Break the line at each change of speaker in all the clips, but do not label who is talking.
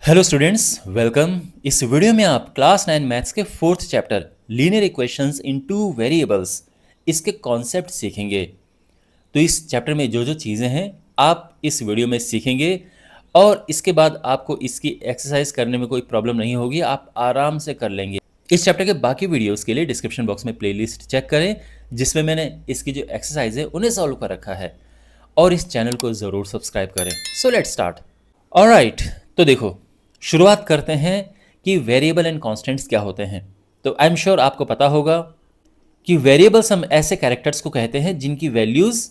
Hello students, welcome. इस video में आप क्लास 9 मैथ्स के fourth chapter linear equations in two variables इसके कॉन्सेप्ट सीखेंगे। तो इस चैप्टर में जो जो चीज़ें हैं आप इस वीडियो में सीखेंगे और इसके बाद आपको इसकी एक्सरसाइज करने में कोई प्रॉब्लम नहीं होगी, आप आराम से कर लेंगे। इस चैप्टर के बाकी वीडियोस के लिए डिस्क्रिप्शन बॉक्स में प्लेलिस्ट चेक करें, जिसमें मैंने इसकी जो एक्सरसाइज है उन्हें सॉल्व कर रखा है, और इस चैनल को ज़रूर सब्सक्राइब करें। So let's start. ऑलराइट, तो देखो शुरुआत करते हैं कि वेरिएबल एंड कांस्टेंट्स क्या होते हैं। तो आई एम श्योर आपको पता होगा कि वेरिएबल्स हम ऐसे कैरेक्टर्स को कहते हैं जिनकी वैल्यूज़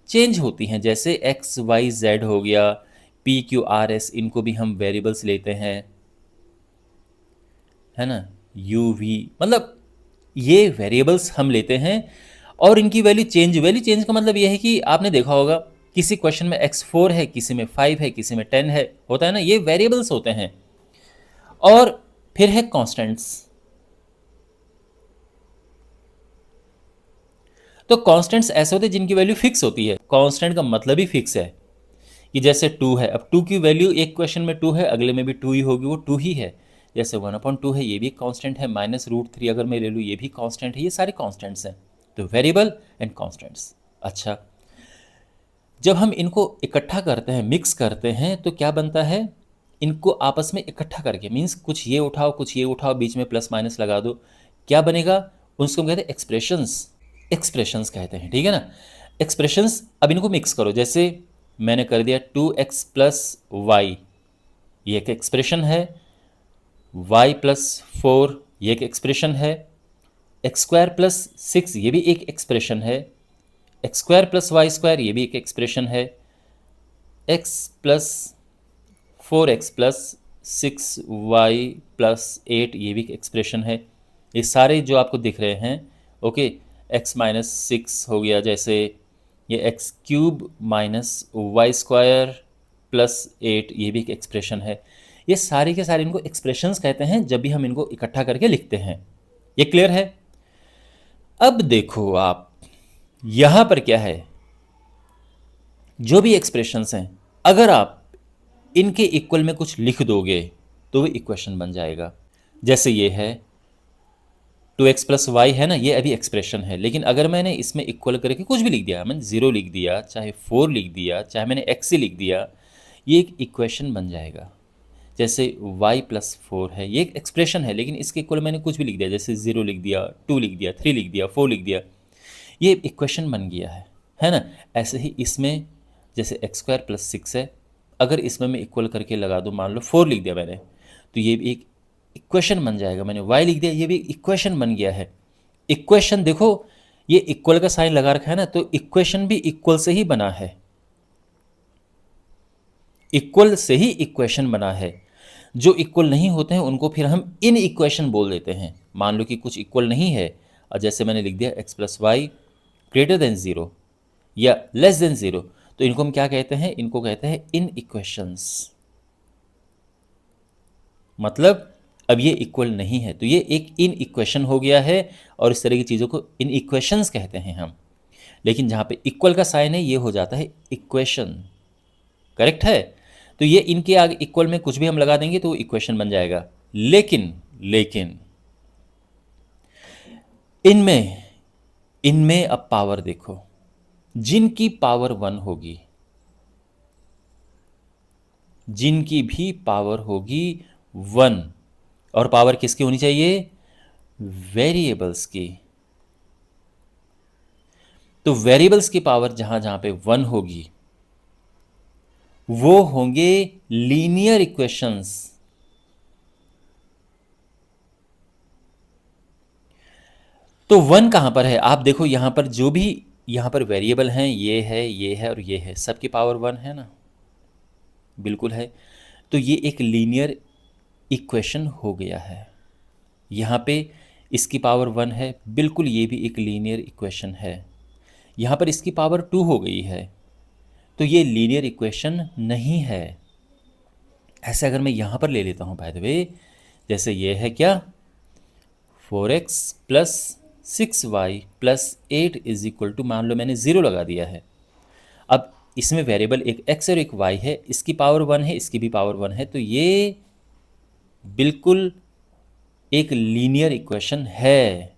चेंज होती हैं, जैसे एक्स वाई जेड हो गया, पी क्यू आर एस, इनको भी हम वेरिएबल्स लेते हैं, है ना। यू वी, मतलब ये वेरिएबल्स हम लेते हैं और इनकी वैल्यू चेंज का मतलब ये है कि आपने देखा होगा किसी क्वेश्चन में x4 है, किसी में 5 है, किसी में 10 है, होता है ना, ये वेरिएबल्स होते हैं। और फिर है कांस्टेंट्स। तो कांस्टेंट्स ऐसे होते हैं जिनकी वैल्यू फिक्स होती है। कांस्टेंट का मतलब ही फिक्स है कि जैसे 2 है, अब 2 की वैल्यू एक क्वेश्चन में 2 है, अगले में भी 2 ही होगी, वो 2 ही है। जैसे 1/2 है, ये भी कांस्टेंट है, -√3 अगर मैं ले लूँ ये भी कांस्टेंट है। ये सारे कांस्टेंट्स हैं। तो वेरिएबल एंड कांस्टेंट्स। अच्छा, जब हम इनको इकट्ठा करते हैं, मिक्स करते हैं, तो क्या बनता है? इनको आपस में इकट्ठा करके, मीन्स कुछ ये उठाओ कुछ ये उठाओ, बीच में प्लस माइनस लगा दो, क्या बनेगा? उसको हम कहते हैं एक्सप्रेशंस। एक्सप्रेशंस कहते हैं, ठीक है ना। एक्सप्रेशंस। अब इनको मिक्स करो, जैसे मैंने कर दिया 2x + y, ये एक एक्सप्रेशन है। y + 4, ये एक एक्सप्रेशन है। x² + 6, ये भी एक एक्सप्रेशन है। x² + y², ये भी एक एक्सप्रेशन है। x + 4x + 6y + 8, ये भी एक एक्सप्रेशन है। ये सारे जो आपको दिख रहे हैं, ओके, x - 6 हो गया, जैसे ये x³ - y² + 8, ये भी एक एक्सप्रेशन है। ये सारे के सारे इनको एक्सप्रेशंस कहते हैं जब भी हम इनको इकट्ठा करके लिखते हैं। ये क्लियर है? अब देखो आप यहां पर क्या है, जो भी एक्सप्रेशंस हैं, अगर आप इनके इक्वल में कुछ लिख दोगे तो वो इक्वेशन बन जाएगा। जैसे ये है 2x + y, है ना, ये अभी एक्सप्रेशन है, लेकिन अगर मैंने इसमें इक्वल करके कुछ भी लिख दिया, मैंने 0 लिख दिया, चाहे 4 लिख दिया, चाहे मैंने x ही लिख दिया, ये एक इक्वेशन बन जाएगा। जैसे y + 4 है, ये एक एक्सप्रेशन है, लेकिन इसके इक्वल मैंने कुछ भी लिख दिया, जैसे 0 लिख दिया, 2 लिख दिया, 3 लिख दिया, 4 लिख दिया, ये इक्वेशन बन गया है ना। ऐसे ही इसमें जैसे x² + 6 है, अगर इसमें मैं इक्वल करके लगा दूँ, मान लो 4 लिख दिया मैंने, तो ये भी एक इक्वेशन बन जाएगा। मैंने y लिख दिया, ये भी इक्वेशन बन गया है। इक्वेशन देखो, ये इक्वल का साइन लगा रखा है ना, तो इक्वेशन भी इक्वल से ही बना है, इक्वल से ही इक्वेशन बना है। जो इक्वल नहीं होते हैं उनको फिर हम इन इक्वेशन बोल देते हैं। मान लो कि कुछ इक्वल नहीं है, और जैसे मैंने लिख दिया x + y > 0 या <0, तो इनको हम क्या कहते हैं? इनको कहते हैं इन इक्वेशंस। मतलब अब ये इक्वल नहीं है, तो ये एक इन इक्वेशन हो गया है, और इस तरह की चीज़ों को इन इक्वेशंस कहते हैं हम। लेकिन जहाँ पे इक्वल का साइन है, ये हो जाता है इक्वेशन। करेक्ट है? तो ये इनके आगे इक्वल में कुछ भी हम लगा देंगे तो वो इक्वेशन बन जाएगा। लेकिन इनमें इनमें अब पावर देखो, जिनकी पावर 1 होगी, जिनकी भी पावर होगी 1, और पावर किसकी होनी चाहिए? वेरिएबल्स की। तो वेरिएबल्स की पावर जहां जहां पे 1 होगी, वो होंगे लीनियर इक्वेशंस। तो 1 कहां पर है? आप देखो यहां पर जो भी यहां पर वेरिएबल हैं, ये है, ये है और ये है, सबकी पावर 1 है ना? बिल्कुल है। तो ये एक लीनियर इक्वेशन हो गया है। यहाँ पे इसकी पावर 1 है, बिल्कुल ये भी एक लीनियर इक्वेशन है। यहाँ पर इसकी पावर 2 हो गई है, तो ये लीनियर इक्वेशन नहीं है। ऐसे अगर मैं यहाँ पर ले लेता हूँ, बाय द वे, जैसे ये है क्या, 4x + 6y + 8 = मान लो मैंने 0 लगा दिया है। अब इसमें वेरिएबल एक x और एक y है, इसकी पावर 1 है, इसकी भी पावर 1 है, तो ये बिल्कुल एक लीनियर इक्वेशन है,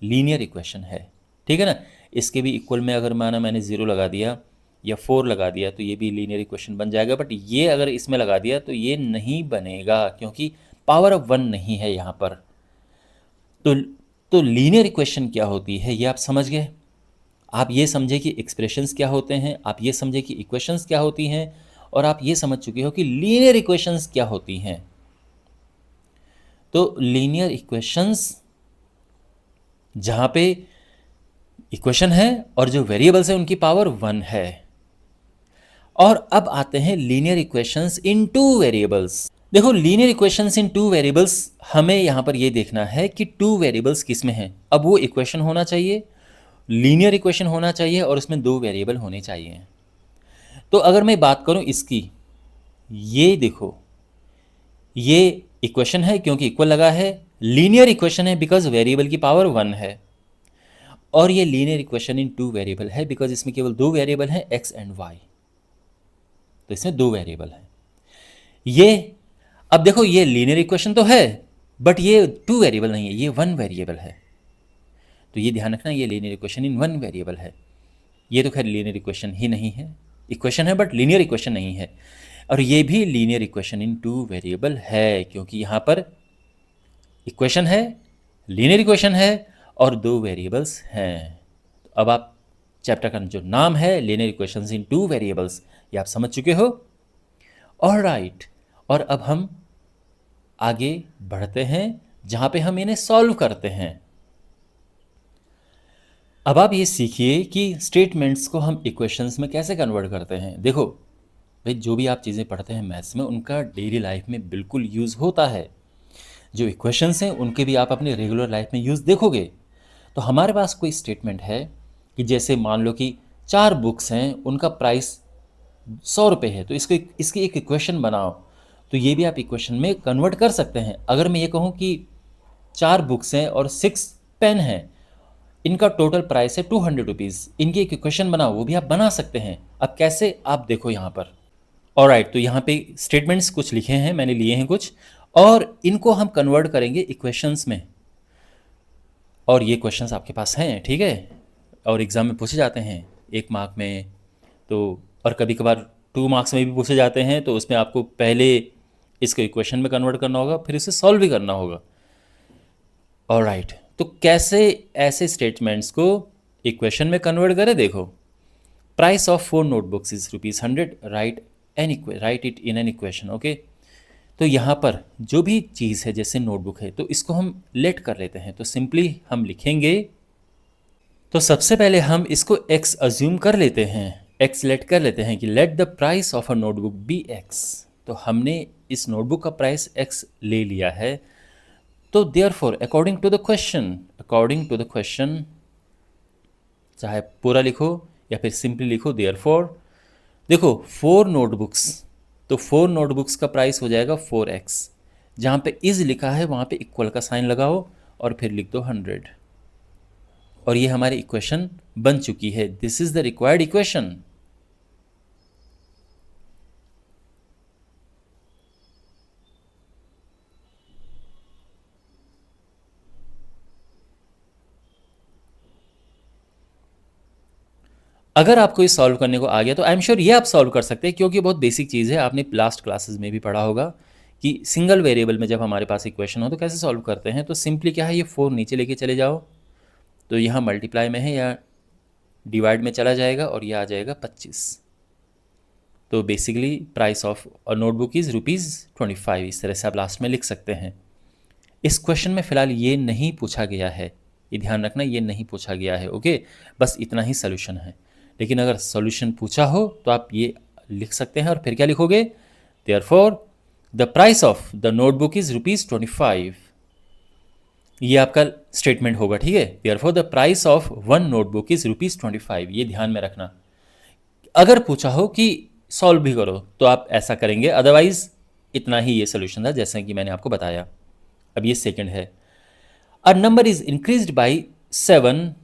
लीनियर इक्वेशन है, ठीक है ना। इसके भी इक्वल में अगर माना मैंने 0 लगा दिया या 4 लगा दिया तो ये भी लीनियर इक्वेशन बन जाएगा, बट ये अगर इसमें लगा दिया तो ये नहीं बनेगा क्योंकि पावर ऑफ 1 नहीं है यहाँ पर। तो तो लीनियर इक्वेशन क्या होती है ये आप समझ गए। आप ये समझे कि एक्सप्रेशंस क्या होते हैं, आप ये समझे कि इक्वेशंस क्या होती हैं, और आप ये समझ चुके हो कि लीनियर इक्वेशंस क्या होती हैं। तो लीनियर इक्वेशंस जहाँ पे इक्वेशन है और जो वेरिएबल्स है उनकी पावर 1 है। और अब आते हैं linear equations in two variables. देखो linear equations in two variables, हमें यहाँ पर ये देखना है कि टू वेरिएबल्स किस में हैं। अब वो इक्वेशन होना चाहिए, लीनियर इक्वेशन होना चाहिए और उसमें 2 वेरिएबल होने चाहिए। तो अगर मैं बात करूँ इसकी, ये देखो ये इक्वेशन है क्योंकि इक्वल लगा है, लीनियर इक्वेशन है बिकॉज वेरिएबल की पावर 1 है, और ये लीनियर इक्वेशन इन टू वेरिएबल है बिकॉज इसमें केवल 2 वेरिएबल हैं एक्स एंड वाई। तो इसमें 2 वेरिएबल हैं। ये अब देखो ये लीनियर इक्वेशन तो है बट ये 2 वेरिएबल नहीं है, ये 1 वेरिएबल है। तो ये ध्यान रखना, ये लीनियर इक्वेशन इन 1 वेरिएबल है। ये तो खैर लीनियर इक्वेशन ही नहीं है, इक्वेशन है बट लीनियर इक्वेशन नहीं है। और ये भी लीनियर इक्वेशन इन 2 वेरिएबल है क्योंकि यहाँ पर इक्वेशन है, लीनियर इक्वेशन है और 2 वेरिएबल्स हैं। तो अब आप चैप्टर का जो नाम है लीनियर इक्वेशंस इन 2 वेरिएबल्स, ये आप समझ चुके हो। ऑलराइट, और अब हम आगे बढ़ते हैं जहाँ पे हम इन्हें सॉल्व करते हैं। अब आप ये सीखिए कि स्टेटमेंट्स को हम इक्वेशंस में कैसे कन्वर्ट करते हैं। देखो भाई, जो भी आप चीज़ें पढ़ते हैं मैथ्स में उनका डेली लाइफ में बिल्कुल यूज़ होता है। जो इक्वेशंस हैं उनके भी आप अपने रेगुलर लाइफ में यूज़ देखोगे। तो हमारे पास कोई स्टेटमेंट है कि जैसे मान लो कि 4 बुक्स हैं, उनका प्राइस 100 रुपये है, तो इसकी एक इक्वेशन बनाओ। तो ये भी आप इक्वेशन में कन्वर्ट कर सकते हैं। अगर मैं ये कहूँ कि 4 बुक्स हैं और 6 पेन हैं, इनका टोटल प्राइस है 200 रुपीज़, इनकी एक इक्वेशन बनाओ, वो भी आप बना सकते हैं। अब कैसे, आप देखो यहाँ पर। ऑलराइट, तो यहाँ पे स्टेटमेंट्स कुछ लिखे हैं, मैंने लिए हैं कुछ, और इनको हम कन्वर्ट करेंगे इक्वेशंस में। और ये क्वेश्चंस आपके पास हैं, ठीक है, और एग्ज़ाम में पूछे जाते हैं 1 मार्क में, तो और कभी कभार 2 मार्क्स में भी पूछे जाते हैं। तो उसमें आपको पहले इसको इक्वेशन में कन्वर्ट करना होगा, फिर इसे सॉल्व भी करना होगा। ऑलराइट, तो कैसे ऐसे स्टेटमेंट्स को इक्वेशन में कन्वर्ट करें। देखो, price of 4 notebooks is ₹100, right it in an equation. Okay, तो यहाँ पर जो भी चीज़ है जैसे नोटबुक है, तो इसको हम लेट कर लेते हैं। तो सिंपली हम लिखेंगे, तो सबसे पहले हम इसको x अज्यूम कर लेते हैं, x लेट कर लेते हैं कि let the price of a notebook be x। तो हमने इस नोटबुक का प्राइस x ले लिया है। तो therefore according to the question, चाहे पूरा लिखो या फिर सिंपली लिखो देयरफॉर। देखो 4 नोटबुक्स, तो 4 नोटबुक्स का प्राइस हो जाएगा 4x। जहाँ पे इज लिखा है वहाँ पे इक्वल का साइन लगाओ और फिर लिख दो 100, और ये हमारी इक्वेशन बन चुकी है। This is the required equation. अगर आपको इस सॉल्व करने को आ गया तो आई एम श्योर ये आप सॉल्व कर सकते हैं, क्योंकि बहुत बेसिक चीज़ है। आपने लास्ट क्लासेस में भी पढ़ा होगा कि सिंगल वेरिएबल में जब हमारे पास इक्वेशन हो तो कैसे सॉल्व करते हैं। तो सिंपली क्या है, ये 4 नीचे लेके चले जाओ, तो यहाँ मल्टीप्लाई में है या डिवाइड में चला जाएगा और ये आ जाएगा 25। तो basically price of a notebook is ₹25। इस तरह से आप लास्ट में लिख सकते हैं। इस क्वेश्चन में फ़िलहाल ये नहीं पूछा गया है, ये ध्यान रखना, ये नहीं पूछा गया है। ओके, बस इतना ही सोल्यूशन है। लेकिन अगर सॉल्यूशन पूछा हो तो आप ये लिख सकते हैं और फिर क्या लिखोगे, therefore the price of the notebook is ₹25। ये आपका स्टेटमेंट होगा, ठीक है। Therefore the price of 1 notebook is ₹25। ये ध्यान में रखना। अगर पूछा हो कि सॉल्व भी करो तो आप ऐसा करेंगे, अदरवाइज इतना ही ये सोल्यूशन था जैसा कि मैंने आपको बताया। अब ये सेकंड है, a number is increased by 7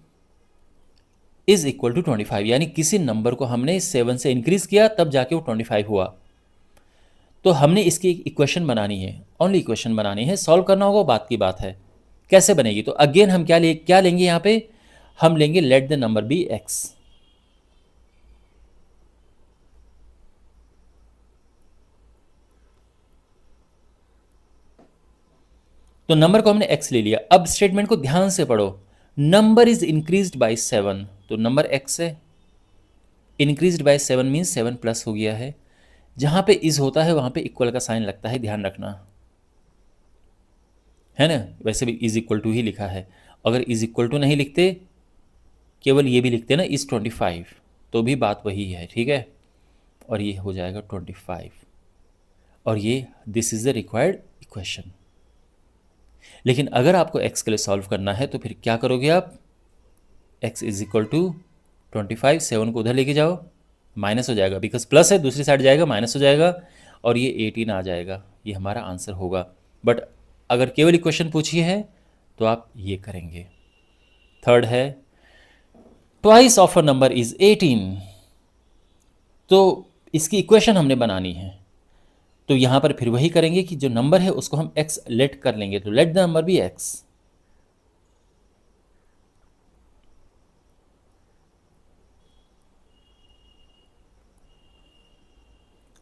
is equal to 25, यानी किसी नंबर को हमने 7 से इंक्रीज किया तब जाके वो 25 हुआ। तो हमने इसकी एक इक्वेशन बनानी है, ओनली इक्वेशन बनानी है, सॉल्व करना होगा, बात की बात है कैसे बनेगी। तो अगेन हम क्या लेंगे यहाँ पे, हम लेंगे let the number be x. तो नंबर को हमने x ले लिया। अब स्टेटमेंट को ध्यान से पढ़ो, नंबर इज इंक्रीज्ड बाय 7, तो नंबर x है, इंक्रीज्ड बाय 7 मीन्स 7 प्लस हो गया है। जहां पे इज होता है वहां पे इक्वल का साइन लगता है, ध्यान रखना है ना। वैसे भी इज इक्वल टू ही लिखा है, अगर इज इक्वल टू नहीं लिखते, केवल ये भी लिखते ना इज 25, तो भी बात वही है, ठीक है। और ये हो जाएगा 25, और ये this is the required equation. लेकिन अगर आपको x के लिए सॉल्व करना है तो फिर क्या करोगे आप, x इज इक्वल टू 25, 7 को उधर लेके जाओ, माइनस हो जाएगा, बिकॉज प्लस है, दूसरी साइड जाएगा माइनस हो जाएगा, और ये 18 आ जाएगा। ये हमारा आंसर होगा। बट अगर केवल इक्वेशन पूछी है तो आप ये करेंगे। थर्ड है twice of a number is 18, तो इसकी इक्वेशन हमने बनानी है। तो यहां पर फिर वही करेंगे कि जो नंबर है उसको हम x लेट कर लेंगे, तो let the number be x।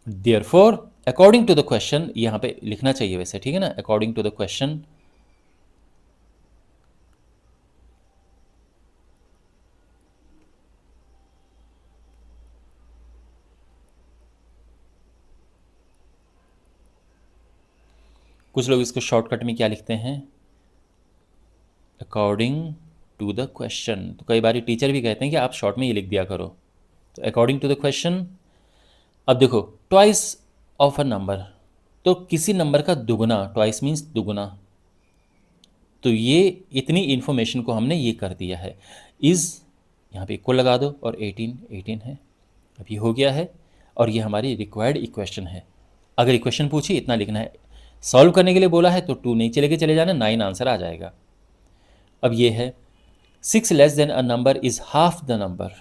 Therefore according to the question, यहां पे लिखना चाहिए वैसे, ठीक है ना, अकॉर्डिंग टू द क्वेश्चन कुछ लोग इसको शॉर्टकट में क्या लिखते हैं, अकॉर्डिंग टू द क्वेश्चन। तो कई बार टीचर भी कहते हैं कि आप शॉर्ट में ये लिख दिया करो। तो अकॉर्डिंग टू द क्वेश्चन, अब देखो ट्वाइस ऑफ अ नंबर, तो किसी नंबर का दुगना, ट्वाइस मीन्स दुगना, तो ये इतनी इन्फॉर्मेशन को हमने ये कर दिया है। इज़ यहाँ पे इक्वल लगा दो, और 18 है, अब ये हो गया है, और ये हमारी रिक्वायर्ड इक्वेशन है। अगर इक्वेशन पूछी इतना लिखना है, सॉल्व करने के लिए बोला है तो 2 नहीं चले जाना, 9 आंसर आ जाएगा। अब ये है 6 less than a number is half the number,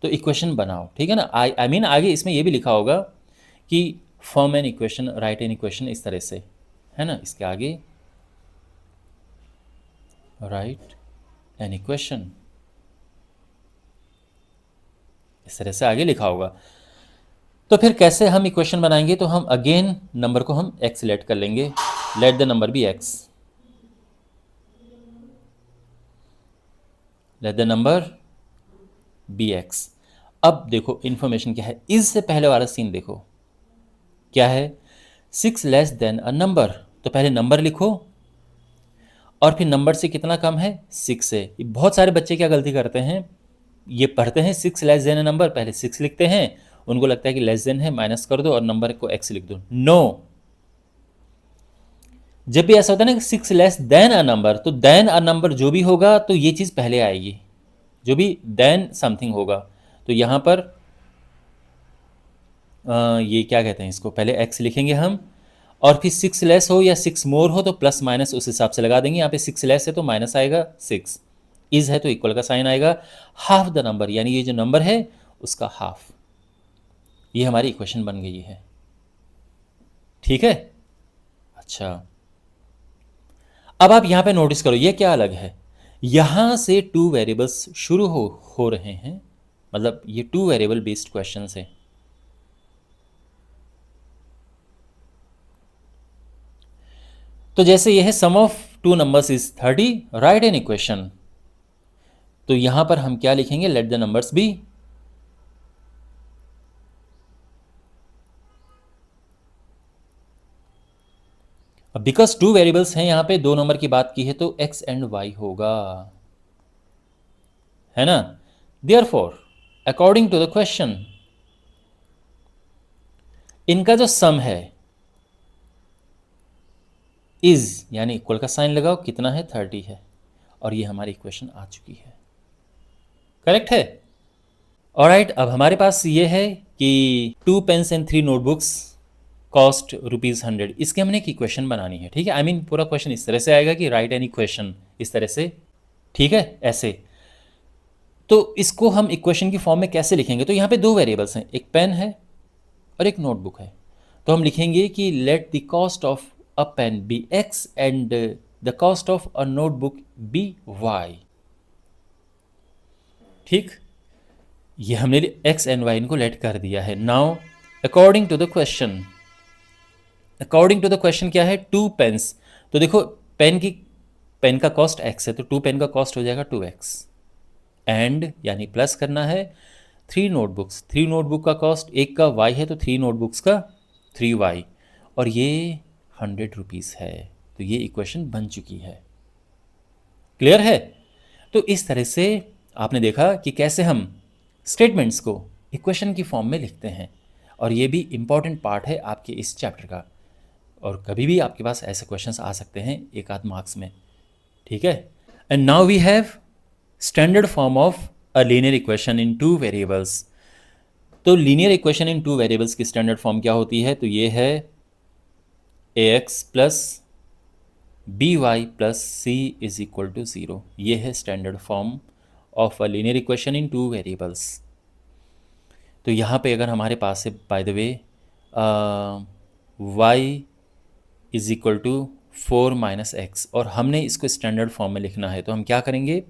तो इक्वेशन बनाओ, ठीक है ना। आई मीन आगे इसमें ये भी लिखा होगा कि form an equation, right an equation, इस तरह से, है ना। इसके आगे राइट एन इक्वेशन, इस तरह से आगे लिखा होगा। तो फिर कैसे हम इक्वेशन बनाएंगे, तो हम अगेन नंबर को हम x लेट कर लेंगे, let the number be x, let the number be x। अब देखो इन्फॉर्मेशन क्या है, इज से पहले वाला सीन देखो क्या है, 6 लेस देन अ नंबर, तो पहले नंबर लिखो, और फिर नंबर से कितना कम है, 6 है। बहुत सारे बच्चे क्या गलती करते हैं, ये पढ़ते हैं 6 लेस देन अ नंबर, पहले 6 लिखते हैं, उनको लगता है कि लेस देन है, माइनस कर दो और नंबर को x लिख दो। नो, जब भी ऐसा होता है ना कि 6 लेस देन अ नंबर, तो देन अ नंबर जो भी होगा तो ये चीज़ पहले आएगी, जो भी देन समथिंग होगा। तो यहाँ पर ये क्या कहते हैं, इसको पहले x लिखेंगे हम, और फिर 6 लेस हो या 6 मोर हो तो प्लस माइनस उस हिसाब से लगा देंगे। यहाँ पे 6 लेस है तो माइनस आएगा, 6 इज है तो इक्वल का साइन आएगा, हाफ द नंबर, यानी ये जो नंबर है उसका हाफ। ये हमारी इक्वेशन बन गई है, ठीक है। अच्छा, अब आप यहां पे नोटिस करो ये क्या अलग है, यहां से 2 वेरिएबल्स शुरू हो रहे हैं, मतलब ये 2 वेरिएबल बेस्ड क्वेश्चन है। तो जैसे ये है sum of 2 numbers is 30, write an equation, तो यहां पर हम क्या लिखेंगे, लेट द नंबर्स बी, अब बिकॉज 2 वेरिएबल्स हैं, यहां पे 2 नंबर की बात की है तो x एंड y होगा, है ना। Therefore according to the question, इनका जो सम है इज, यानी इक्वल का साइन लगाओ, कितना है 30 है, और ये हमारी इक्वेशन आ चुकी है, करेक्ट है। ऑलराइट, अब हमारे पास ये है कि 2 पेन्स एंड 3 नोटबुक्स कॉस्ट ₹100, इसके हमने एक इक्वेशन बनानी है, ठीक है। आई मीन पूरा क्वेश्चन इस तरह से आएगा कि राइट एन इक्वेशन, इस तरह से, ठीक है, ऐसे। तो इसको हम इक्वेशन की फॉर्म में कैसे लिखेंगे, तो यहाँ पे 2 वेरिएबल्स हैं, एक पेन है और एक नोटबुक है। तो हम लिखेंगे कि let the cost of a pen be x and the cost of a notebook be y. ठीक, ये हमने एक्स एंड वाई इनको लेट कर दिया है। Now according to the question, according to the question क्या है, 2 पेन्स। तो देखो पेन का कॉस्ट एक्स है, तो 2 पेन का कॉस्ट हो जाएगा 2x, एंड यानी प्लस करना है 3 नोटबुक्स। 3 नोटबुक का कॉस्ट एक का y है, तो 3 नोटबुक्स का 3y, और ये 100 रुपीज़ है। तो ये इक्वेशन बन चुकी है। क्लियर है? तो इस तरह से आपने देखा कि कैसे हम स्टेटमेंट्स को इक्वेशन की फॉर्म में लिखते हैं, और ये भी इम्पॉर्टेंट पार्ट है आपके इस चैप्टर का। और कभी भी आपके पास ऐसे क्वेश्चंस आ सकते हैं एक आध मार्क्स में। ठीक है? And now we have standard form of a linear equation in 2 variables. तो लीनियर इक्वेशन इन 2 वेरिएबल्स की स्टैंडर्ड फॉर्म क्या होती है? तो ये है ax plus b y plus c is equal to 0। ये है standard form of a linear equation in 2 variables. तो यहाँ पे अगर हमारे पास है by the way y is equal to 4 minus x, और हमने इसको स्टैंडर्ड फॉर्म में लिखना है, तो हम क्या करेंगे,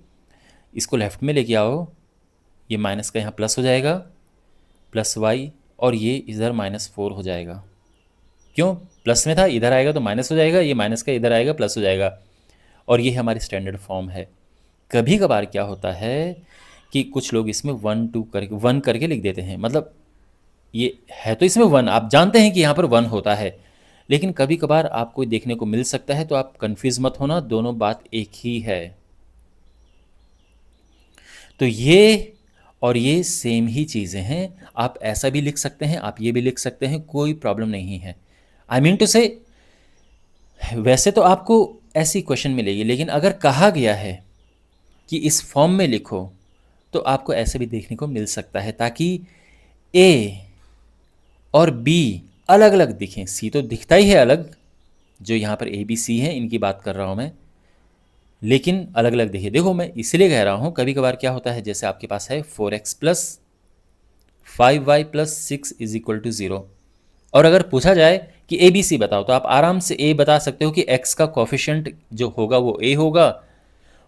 इसको लेफ्ट में लेके आओ, ये माइनस का यहाँ प्लस हो जाएगा, प्लस वाई, और ये इधर -4 हो जाएगा। क्यों? प्लस में था, इधर आएगा तो माइनस हो जाएगा, ये माइनस का इधर आएगा प्लस हो जाएगा, और ये हमारी स्टैंडर्ड फॉर्म है। कभी कभार क्या होता है कि कुछ लोग इसमें 1 करके लिख देते हैं, मतलब ये है तो इसमें 1, आप जानते हैं कि यहाँ पर 1 होता है, लेकिन कभी कभार आपको देखने को मिल सकता है, तो आप कंफ्यूज मत होना, दोनों बात एक ही है। तो ये और ये सेम ही चीज़ें हैं, आप ऐसा भी लिख सकते हैं, आप ये भी लिख सकते हैं, कोई प्रॉब्लम नहीं है। आई मीन टू से, वैसे तो आपको ऐसी क्वेश्चन मिलेगी, लेकिन अगर कहा गया है कि इस फॉर्म में लिखो, तो आपको ऐसे भी देखने को मिल सकता है, ताकि ए और बी अलग अलग दिखें। सी तो दिखता ही है अलग, जो यहाँ पर ए बी सी है इनकी बात कर रहा हूँ मैं, लेकिन अलग अलग दिखे। देखो मैं इसलिए कह रहा हूँ, कभी कभार क्या होता है, जैसे आपके पास है 4x plus 5y plus 6 is equal to 0, और अगर पूछा जाए कि ए बी सी बताओ, तो आप आराम से ए बता सकते हो कि x का कोफिशिएंट जो होगा वो a होगा,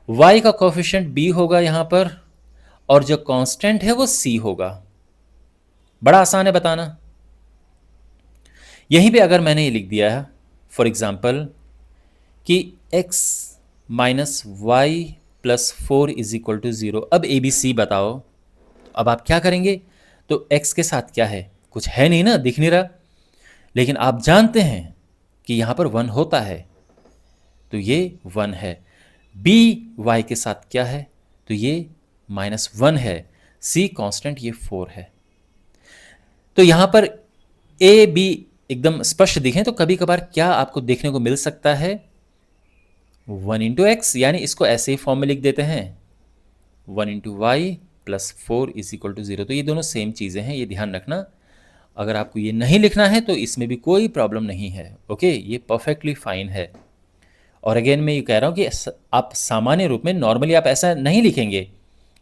y का कोफिशिएंट b होगा यहाँ पर, और जो कांस्टेंट है वो c होगा। बड़ा आसान है बताना। यहीं पे अगर मैंने ये लिख दिया है फॉर एग्जाम्पल कि x minus y plus 4 is equal to 0, अब ए बी सी बताओ, अब आप क्या करेंगे, तो x के साथ क्या है, कुछ है नहीं ना, दिख नहीं रहा, लेकिन आप जानते हैं कि यहाँ पर 1 होता है, तो ये 1 है। b y के साथ क्या है, तो ये -1 है। c कांस्टेंट ये 4 है। तो यहाँ पर a b एकदम स्पष्ट दिखें, तो कभी कभार क्या आपको देखने को मिल सकता है, 1 इंटू एक्स, यानी इसको ऐसे ही फॉर्म में लिख देते हैं, 1 into y plus 4 is equal to 0। तो ये दोनों सेम चीज़ें हैं, ये ध्यान रखना। अगर आपको ये नहीं लिखना है तो इसमें भी कोई प्रॉब्लम नहीं है, ओके, ये परफेक्टली फाइन है। और अगेन मैं ये कह रहा हूँ कि आप सामान्य रूप में नॉर्मली आप ऐसा नहीं लिखेंगे,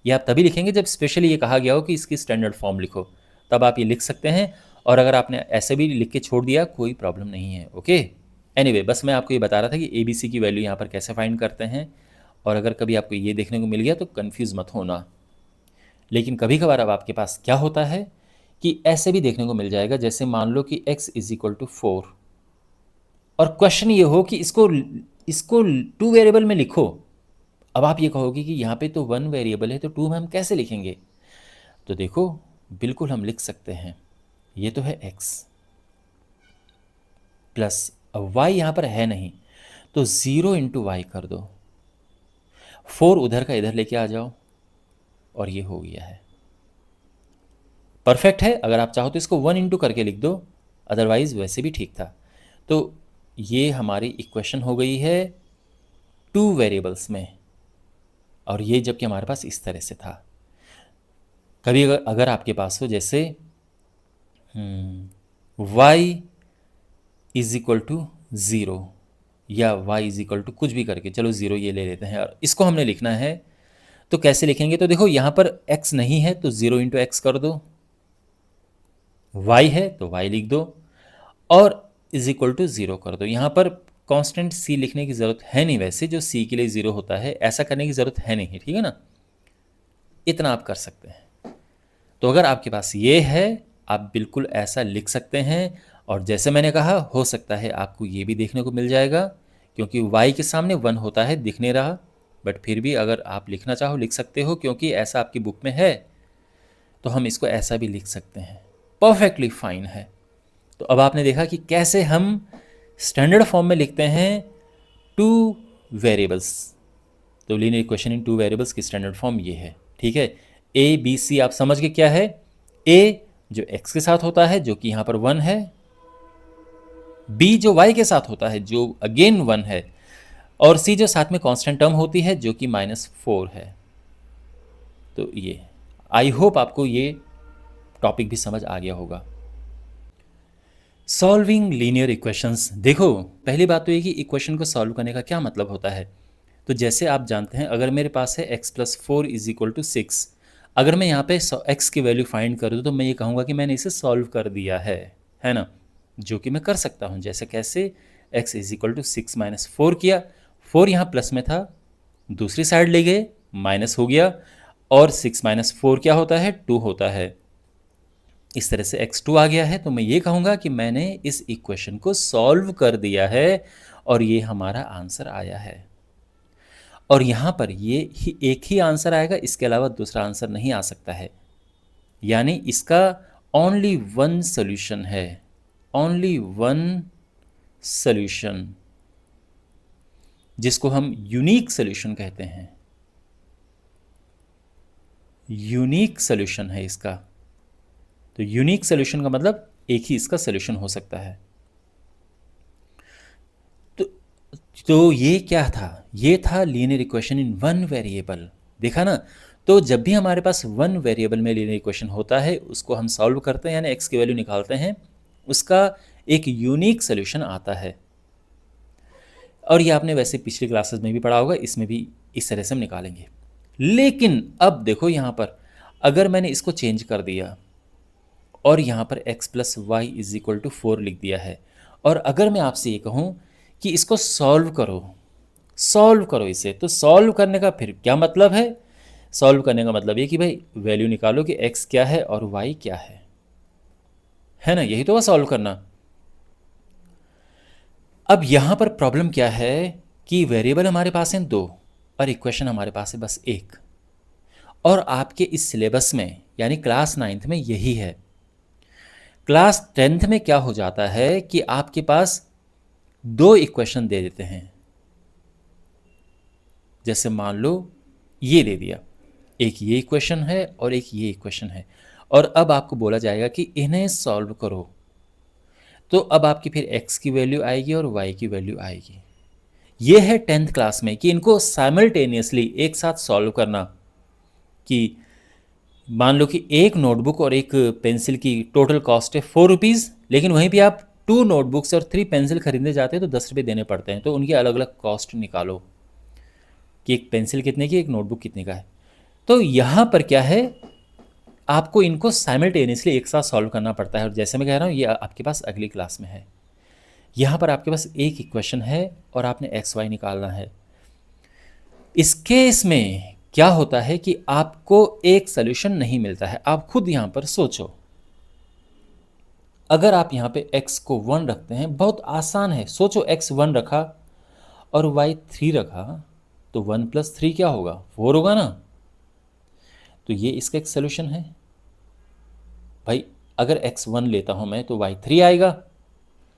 ये आप तभी लिखेंगे जब स्पेशली ये कहा गया हो कि इसकी स्टैंडर्ड फॉर्म लिखो, तब आप ये लिख सकते हैं। और अगर आपने ऐसे भी लिख के छोड़ दिया, कोई प्रॉब्लम नहीं है, ओके। एनीवे, बस मैं आपको ये बता रहा था कि ABC की वैल्यू यहाँ पर कैसे फाइंड करते हैं, और अगर कभी आपको ये देखने को मिल गया तो कन्फ्यूज़ मत होना। लेकिन कभी कभार अब आपके पास क्या होता है कि ऐसे भी देखने को मिल जाएगा, जैसे मान लो कि x इज इक्वल टू 4, और क्वेश्चन ये हो कि इसको इसको 2 वेरिएबल में लिखो। अब आप ये कहोगे कि यहाँ पे तो 1 वेरिएबल है, तो 2 में हम कैसे लिखेंगे? तो देखो, बिल्कुल हम लिख सकते हैं, ये तो है x प्लस, अब y यहाँ पर है नहीं, तो 0 इंटू वाई कर दो, 4 उधर का इधर लेके आ जाओ, और ये हो गया है। परफेक्ट है। अगर आप चाहो तो इसको 1 इंटू करके लिख दो, अदरवाइज वैसे भी ठीक था। तो ये हमारी इक्वेशन हो गई है 2 वेरिएबल्स में, और ये जबकि हमारे पास इस तरह से था। कभी अगर आपके पास हो जैसे y इज इक्वल टू 0 या y इज इक्वल टू कुछ भी करके, चलो 0 ये ले लेते हैं, और इसको हमने लिखना है, तो कैसे लिखेंगे? तो देखो यहाँ पर x नहीं है, तो 0 इंटू एक्स कर दो, y है तो y लिख दो, और इज इक्वल टू ज़ीरो कर दो। यहाँ पर कांस्टेंट सी लिखने की ज़रूरत है नहीं, वैसे जो सी के लिए ज़ीरो होता है ऐसा करने की ज़रूरत है नहीं, ठीक है ना। इतना आप कर सकते हैं। तो अगर आपके पास ये है, आप बिल्कुल ऐसा लिख सकते हैं। और जैसे मैंने कहा, हो सकता है आपको ये भी देखने को मिल जाएगा, क्योंकि y के सामने 1 होता है, दिख नहीं रहा, बट फिर भी अगर आप लिखना चाहो लिख सकते हो, क्योंकि ऐसा आपकी बुक में है। तो हम इसको ऐसा भी लिख सकते हैं, परफेक्टली फाइन है। तो अब आपने देखा कि कैसे हम स्टैंडर्ड फॉर्म में लिखते हैं टू वेरिएबल्स। तो लीनियर इक्वेशन इन टू वेरिएबल्स की स्टैंडर्ड फॉर्म ये है, ठीक है। ए बी सी आप समझ के क्या है, ए जो x के साथ होता है जो कि यहाँ पर 1 है, b जो y के साथ होता है जो अगेन 1 है, और c जो साथ में कांस्टेंट टर्म होती है जो कि -4 है। तो ये आई होप आपको ये टॉपिक भी समझ आ गया होगा। Solving linear equations. देखो, पहली बात तो ये कि इक्वेशन को सॉल्व करने का क्या मतलब होता है। तो जैसे आप जानते हैं, अगर मेरे पास है x+4 = 6, अगर मैं यहाँ पे x की वैल्यू फाइंड कर दूँ तो मैं ये कहूँगा कि मैंने इसे सॉल्व कर दिया है ना, जो कि मैं कर सकता हूँ। जैसे कैसे, x = 6 - 4 किया, 4 यहाँ प्लस में था, दूसरी साइड ले गए, माइनस हो गया, और 6 - 4 क्या होता है, 2 होता है। इस तरह से x2 आ गया है। तो मैं ये कहूँगा कि मैंने इस इक्वेशन को सॉल्व कर दिया है और ये हमारा आंसर आया है। और यहाँ पर ये ही एक ही आंसर आएगा, इसके अलावा दूसरा आंसर नहीं आ सकता है। यानी इसका ओनली वन सोल्यूशन है, ओनली वन सोल्यूशन, जिसको हम यूनिक सोल्यूशन कहते हैं। यूनिक सोल्यूशन है इसका। तो यूनिक सोल्यूशन का मतलब एक ही इसका सोल्यूशन हो सकता है। तो ये क्या था, ये था linear equation in one variable. देखा ना। तो जब भी हमारे पास वन वेरिएबल में लीनियर इक्वेशन होता है, उसको हम सॉल्व करते हैं, यानी एक्स की वैल्यू निकालते हैं, उसका एक यूनिक सोल्यूशन आता है। और ये आपने वैसे पिछली क्लासेस में भी पढ़ा होगा, इसमें भी इस तरह से हम निकालेंगे। लेकिन अब देखो यहाँ पर, अगर मैंने इसको चेंज कर दिया और यहाँ पर x+y = 4 लिख दिया है, और अगर मैं आपसे ये कहूँ कि इसको सॉल्व करो इसे, तो सॉल्व करने का फिर क्या मतलब है। सॉल्व करने का मतलब ये कि भाई वैल्यू निकालो कि x क्या है और y क्या है ना, यही तो है सॉल्व करना। अब यहाँ पर प्रॉब्लम क्या है कि वेरिएबल हमारे पास हैं 2 और इक्वेशन हमारे पास है बस 1। और आपके इस सिलेबस में यानी क्लास 9th में यही है। क्लास 10th में क्या हो जाता है कि आपके पास 2 इक्वेशन दे देते हैं। जैसे मान लो ये दे दिया, एक ये इक्वेशन है और एक ये इक्वेशन है, और अब आपको बोला जाएगा कि इन्हें सॉल्व करो। तो अब आपकी फिर x की वैल्यू आएगी और y की वैल्यू आएगी। ये है 10th क्लास में कि इनको साइमल्टेनियसली एक साथ सॉल्व करना। कि मान लो कि एक नोटबुक और एक पेंसिल की टोटल कॉस्ट है 4 रुपीज़, लेकिन वहीं पे आप 2 नोटबुक्स और 3 पेंसिल खरीदने जाते हैं तो 10 रुपये देने पड़ते हैं। तो उनकी अलग अलग कॉस्ट निकालो कि एक पेंसिल कितने की, एक नोटबुक कितने का है। तो यहाँ पर क्या है, आपको इनको साइमल्टेनियसली एक साथ सॉल्व करना पड़ता है। और जैसे मैं कह रहा हूँ, ये आपके पास अगली क्लास में है। यहाँ पर आपके पास एक इक्वेशन है और आपने एक्स वाई निकालना है। इस केस में क्या होता है कि आपको एक सोल्यूशन नहीं मिलता है। आप खुद यहाँ पर सोचो, अगर आप यहाँ पे x को 1 रखते हैं, बहुत आसान है। सोचो x 1 रखा और y 3 रखा, तो 1 + 3 क्या होगा, 4 होगा ना। तो ये इसका एक सोल्यूशन है भाई। अगर x 1 लेता हूँ मैं तो y 3 आएगा,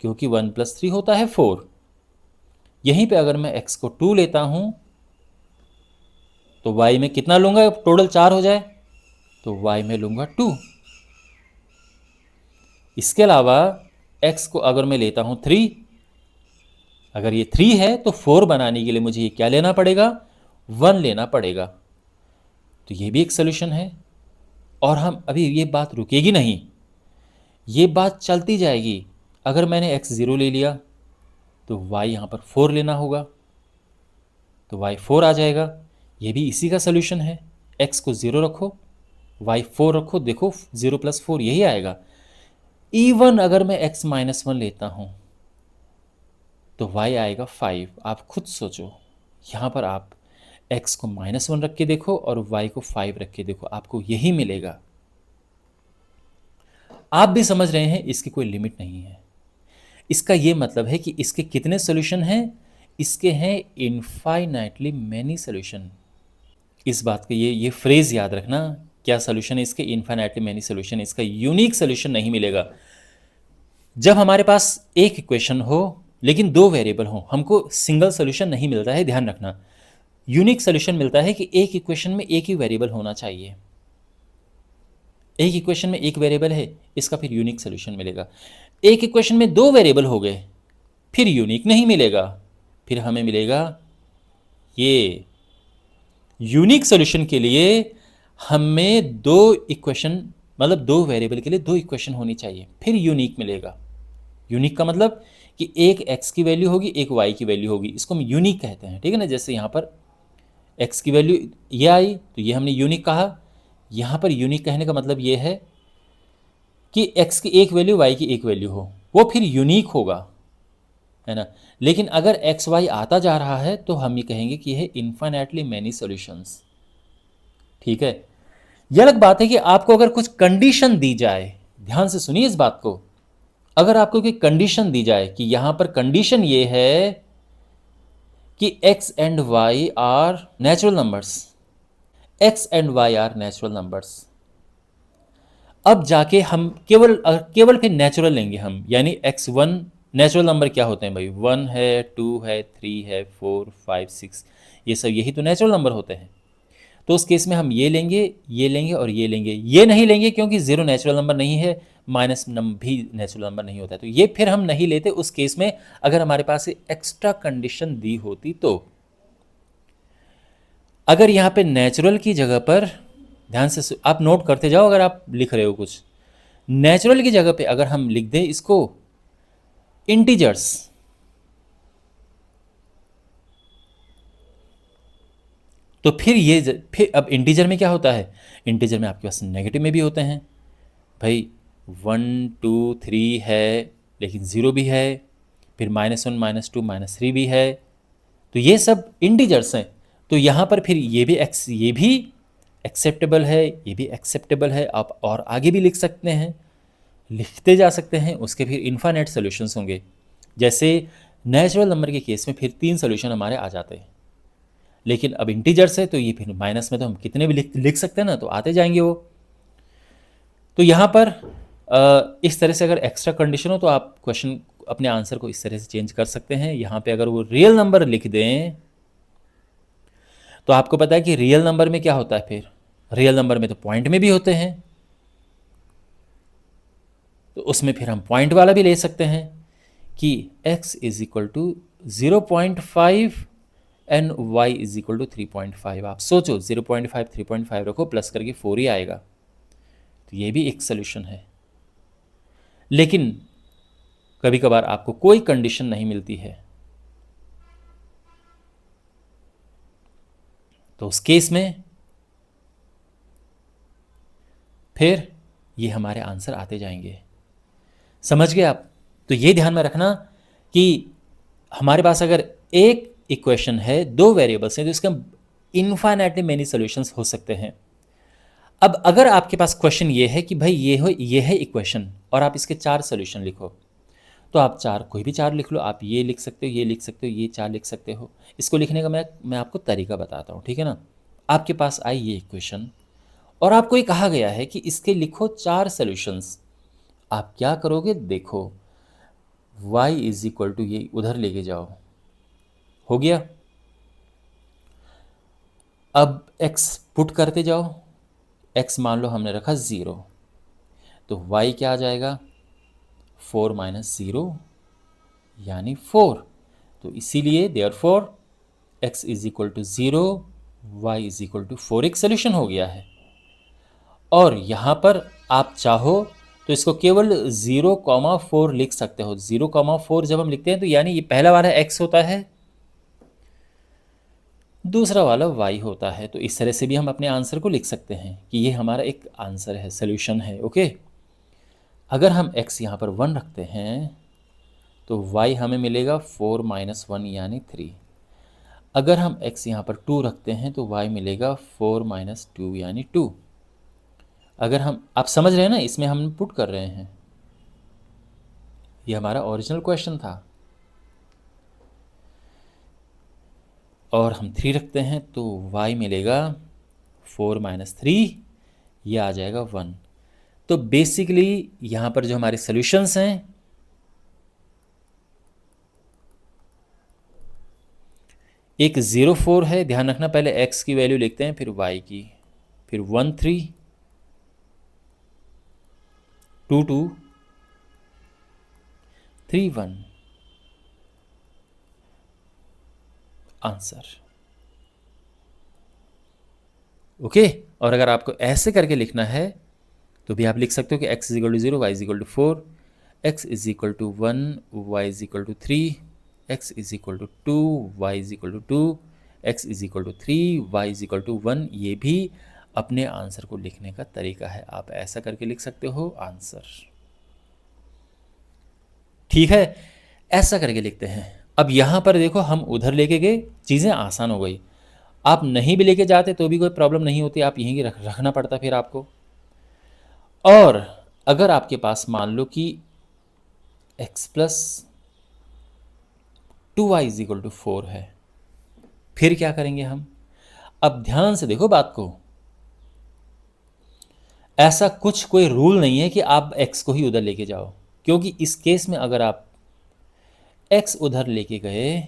क्योंकि 1 + 3 होता है 4। यहीं पे अगर मैं x को 2 लेता हूँ तो y में कितना लूँगा, टोटल 4 हो जाए, तो y में लूँगा 2। इसके अलावा x को अगर मैं लेता हूँ 3, अगर ये 3 है तो 4 बनाने के लिए मुझे ये क्या लेना पड़ेगा, 1 लेना पड़ेगा। तो ये भी एक सोल्यूशन है। और हम अभी ये बात रुकेगी नहीं, ये बात चलती जाएगी। अगर मैंने x 0 ले लिया तो y यहाँ पर 4 लेना होगा, तो y 4 आ जाएगा। ये भी इसी का सोल्यूशन है। x को 0 रखो, y 4 रखो, देखो 0 + 4 यही आएगा। इवन अगर मैं x -1 लेता हूं तो y आएगा 5। आप खुद सोचो, यहां पर आप x को -1 रख के देखो और y को 5 रख के देखो, आपको यही मिलेगा। आप भी समझ रहे हैं इसकी कोई लिमिट नहीं है। इसका ये मतलब है कि इसके कितने सॉल्यूशन हैं? इसके हैं इनफाइनाइटली मैनी सॉल्यूशन। इस बात का ये फ्रेज याद रखना, क्या सॉल्यूशन है इसके? Infinitely many solution. इसका यूनिक सॉल्यूशन नहीं मिलेगा। जब हमारे पास एक इक्वेशन हो लेकिन दो वेरिएबल हो, हमको सिंगल सॉल्यूशन नहीं मिलता है, ध्यान रखना। यूनिक सॉल्यूशन मिलता है कि एक इक्वेशन में एक ही वेरिएबल होना चाहिए। एक इक्वेशन में एक वेरिएबल है, इसका फिर यूनिक सॉल्यूशन मिलेगा। एक इक्वेशन में दो वेरिएबल हो गए, फिर यूनिक नहीं मिलेगा, फिर हमें मिलेगा ये। यूनिक सॉल्यूशन के लिए हमें दो इक्वेशन, मतलब दो वेरिएबल के लिए दो इक्वेशन होनी चाहिए, फिर यूनिक मिलेगा। यूनिक का मतलब कि एक x की वैल्यू होगी, एक y की वैल्यू होगी, इसको हम यूनिक कहते हैं, ठीक है ना। जैसे यहाँ पर x की वैल्यू ये आई तो ये हमने यूनिक कहा। यहाँ पर यूनिक कहने का मतलब ये है कि x की एक वैल्यू y की एक वैल्यू हो, वो फिर यूनिक होगा, है ना। लेकिन अगर एक्स वाई आता जा रहा है तो हम ये कहेंगे कि यह इन्फाइनाइटली मैनी सॉल्यूशंस, ठीक है। यह अलग बात है कि आपको अगर कुछ कंडीशन दी जाए, ध्यान से सुनिए इस बात को, अगर आपको कोई कंडीशन दी जाए कि यहां पर कंडीशन ये है कि x and y are natural numbers, x and y are natural numbers, अब जाके हम केवल फिर नेचुरल लेंगे हम, यानी x1 नेचुरल नंबर क्या होते हैं भाई? 1 है, 2 है, 3 है, 4, 5, 6, ये सब यही तो नेचुरल नंबर होते हैं। तो उस केस में हम ये लेंगे और ये लेंगे। ये नहीं लेंगे क्योंकि जीरो नेचुरल नंबर नहीं है, माइनस भी नेचुरल नंबर नहीं होता है, तो ये फिर हम नहीं लेते उस केस में अगर हमारे पास एक्स्ट्रा कंडीशन दी होती तो। अगर यहाँ पे नेचुरल की जगह पर, ध्यान से आप नोट करते जाओ अगर आप लिख रहे हो कुछ, नेचुरल की जगह पे अगर हम लिख दें इसको इंटीजर्स, तो फिर अब इंटीजर में क्या होता है? इंटीजर में आपके पास नेगेटिव में भी होते हैं भाई। 1, 2, 3 है, लेकिन ज़ीरो भी है, फिर -1, -2, -3 भी है, तो ये सब इंटीजर्स हैं। तो यहाँ पर फिर ये भी एक्सेप्टेबल है, ये भी एक्सेप्टेबल है। आप और आगे भी लिख सकते हैं, लिखते जा सकते हैं, उसके फिर इन्फाइनाइट सोल्यूशंस होंगे। जैसे नेचुरल नंबर के केस में फिर 3 सोल्यूशन हमारे आ जाते हैं, लेकिन अब इंटीजर्स है तो ये फिर माइनस में तो हम कितने भी लिख सकते हैं ना, तो आते जाएंगे वो। तो यहाँ पर इस तरह से अगर एक्स्ट्रा कंडीशन हो तो आप क्वेश्चन अपने आंसर को इस तरह से चेंज कर सकते हैं। यहाँ पे अगर वो रियल नंबर लिख दें तो आपको पता है कि रियल नंबर में क्या होता है, फिर रियल नंबर में तो पॉइंट में भी होते हैं, तो उसमें फिर हम पॉइंट वाला भी ले सकते हैं कि x is equal to 0.5 and y is equal to 3.5। आप सोचो 0.5 3.5 रखो, प्लस करके 4 ही आएगा, तो ये भी एक सोल्यूशन है। लेकिन कभी कभार आपको कोई कंडीशन नहीं मिलती है, तो उस केस में फिर ये हमारे आंसर आते जाएंगे। समझ गए आप? तो ये ध्यान में रखना कि हमारे पास अगर एक इक्वेशन है, दो वेरिएबल्स हैं, तो इसका इनफाइनाइटली मेनी सॉल्यूशंस हो सकते हैं। अब अगर आपके पास क्वेश्चन ये है कि भाई ये है इक्वेशन और आप इसके 4 सॉल्यूशन लिखो, तो आप कोई भी 4 लिख लो। आप ये लिख सकते हो, ये लिख सकते हो, ये 4 लिख सकते हो। इसको लिखने का मैं आपको तरीका बताता हूँ, ठीक है ना। आपके पास आई ये इक्वेशन और आपको ये कहा गया है कि इसके लिखो 4 सॉल्यूशंस। आप क्या करोगे? देखो y इज इक्वल टू, ये उधर लेके जाओ, हो गया। अब x पुट करते जाओ, x मान लो हमने रखा 0, तो y क्या आ जाएगा? 4 - 0 यानी 4। तो इसीलिए therefore x is equal to 0, y is equal to 4 एक सोल्यूशन हो गया है। और यहाँ पर आप चाहो तो इसको केवल 0,4 लिख सकते हो। 0,4 जब हम लिखते हैं तो यानी ये पहला वाला x होता है, दूसरा वाला y होता है। तो इस तरह से भी हम अपने आंसर को लिख सकते हैं कि ये हमारा एक आंसर है, सोल्यूशन है। ओके, अगर हम x यहाँ पर 1 रखते हैं तो y हमें मिलेगा 4 माइनस 1 यानी 3। अगर हम x यहाँ पर 2 रखते हैं तो y मिलेगा 4 माइनस 2 यानी 2। अगर हम, आप समझ रहे हैं ना, इसमें हम पुट कर रहे हैं, ये हमारा ओरिजिनल क्वेश्चन था। और हम 3 रखते हैं तो y मिलेगा 4 माइनस 3, ये आ जाएगा 1। तो बेसिकली यहाँ पर जो हमारे सॉल्यूशंस हैं, एक 0 4 है, ध्यान रखना, पहले x की वैल्यू लिखते हैं फिर y की, फिर 1 3 2 2 3 1 आंसर। ओके। और अगर आपको ऐसे करके लिखना है तो भी आप लिख सकते हो कि x is equal to 0, y is equal to 4, x is equal to 1, y is equal to 3, x is equal to 2, y is equal to 2, x is equal to 3, y is equal to 1। ये भी अपने answer को लिखने का तरीका है, आप ऐसा करके लिख सकते हो आंसर। ठीक है, ऐसा करके लिखते हैं। अब यहाँ पर देखो, हम उधर लेके गए, चीज़ें आसान हो गई। आप नहीं भी लेके जाते तो भी कोई प्रॉब्लम नहीं होती, आप यहीं रखना पड़ता फिर आपको। और अगर आपके पास मान लो कि x plus 2y is equal to 4 है, फिर क्या करेंगे हम? अब ध्यान से देखो बात को, ऐसा कुछ कोई रूल नहीं है कि आप x को ही उधर लेके जाओ, क्योंकि इस केस में अगर आप x उधर लेके गए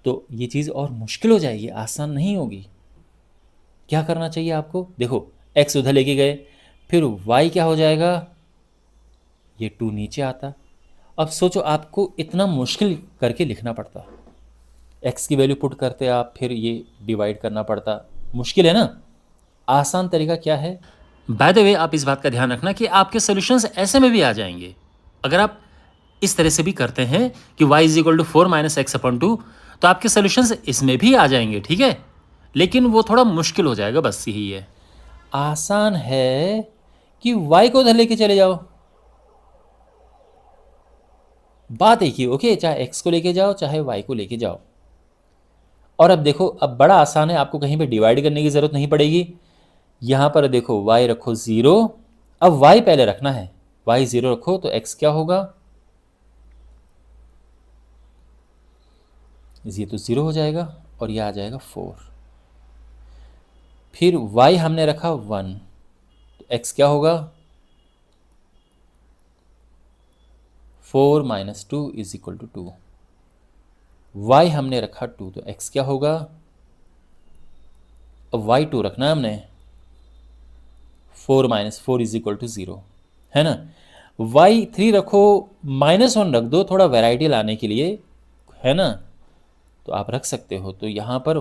तो ये चीज़ और मुश्किल हो जाएगी, आसान नहीं होगी। क्या करना चाहिए आपको? देखो, x उधर लेके गए, फिर y क्या हो जाएगा, ये 2 नीचे आता। अब सोचो, आपको इतना मुश्किल करके लिखना पड़ता, x की वैल्यू पुट करते आप, फिर ये डिवाइड करना पड़ता, मुश्किल है ना। आसान तरीका क्या है? बाय द वे, आप इस बात का ध्यान रखना कि आपके सॉल्यूशंस ऐसे में भी आ जाएंगे अगर आप इस तरह से भी करते हैं कि y is equal to 4 minus x upon 2, तो आपके सॉल्यूशंस इसमें भी आ जाएंगे, ठीक है। लेकिन वो थोड़ा मुश्किल हो जाएगा, बस यही है। आसान है कि y को उधर लेके चले जाओ, बात एक ही, ओके, चाहे x को लेके जाओ चाहे y को लेके जाओ। और अब देखो, अब बड़ा आसान है, आपको कहीं पे डिवाइड करने की ज़रूरत नहीं पड़ेगी। यहाँ पर देखो, y रखो 0, अब y पहले रखना है, y 0 रखो तो x क्या होगा, ये तो 0 हो जाएगा और ये आ जाएगा 4। फिर y हमने रखा 1, तो x क्या होगा, 4 minus 2 is equal to 2। y हमने रखा 2, तो x क्या होगा, अब y 2 रखना है हमने, 4 माइनस 4 इज इक्वल टू 0, है ना। y 3 रखो, -1 रख दो थोड़ा वैरायटी लाने के लिए, है ना, तो आप रख सकते हो। तो यहाँ पर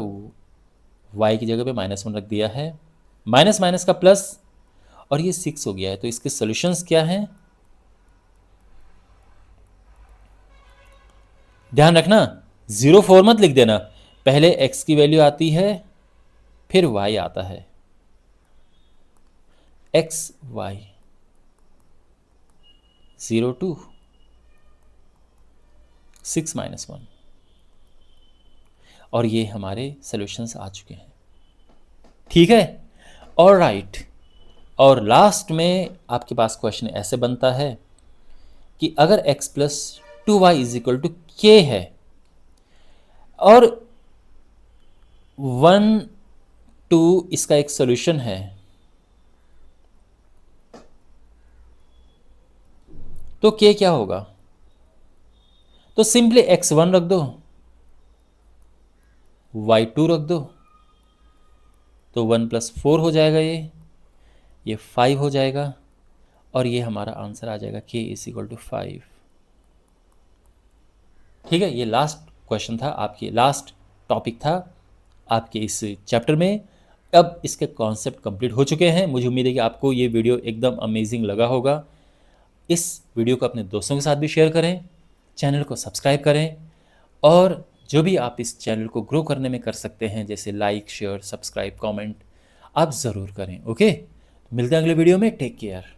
y की जगह पे -1 रख दिया है, माइनस माइनस का प्लस, और ये 6 हो गया है। तो इसके सॉल्यूशंस क्या हैं, ध्यान रखना, 0 4 मत लिख देना, पहले x की वैल्यू आती है फिर y आता है, x y 0 2 6 माइनस 1, और ये हमारे सॉल्यूशंस आ चुके हैं, ठीक है। और राइट, और लास्ट में आपके पास क्वेश्चन ऐसे बनता है कि अगर x plus 2y is equal to k है और 1 2 इसका एक सॉल्यूशन है, तो k क्या होगा, तो सिंपली x1 रख दो, y2 रख दो, तो 1 प्लस 4 हो जाएगा, ये 5 हो जाएगा, और ये हमारा आंसर आ जाएगा k इज इक्वल टू 5। ठीक है, ये लास्ट क्वेश्चन था, आपकी लास्ट टॉपिक था आपके इस चैप्टर में। अब इसके कॉन्सेप्ट कंप्लीट हो चुके हैं। मुझे उम्मीद है कि आपको ये वीडियो एकदम अमेजिंग लगा होगा। इस वीडियो को अपने दोस्तों के साथ भी शेयर करें, चैनल को सब्सक्राइब करें, और जो भी आप इस चैनल को ग्रो करने में कर सकते हैं, जैसे लाइक, शेयर, सब्सक्राइब, कमेंट, आप ज़रूर करें। ओके, मिलते हैं अगले वीडियो में। Take care.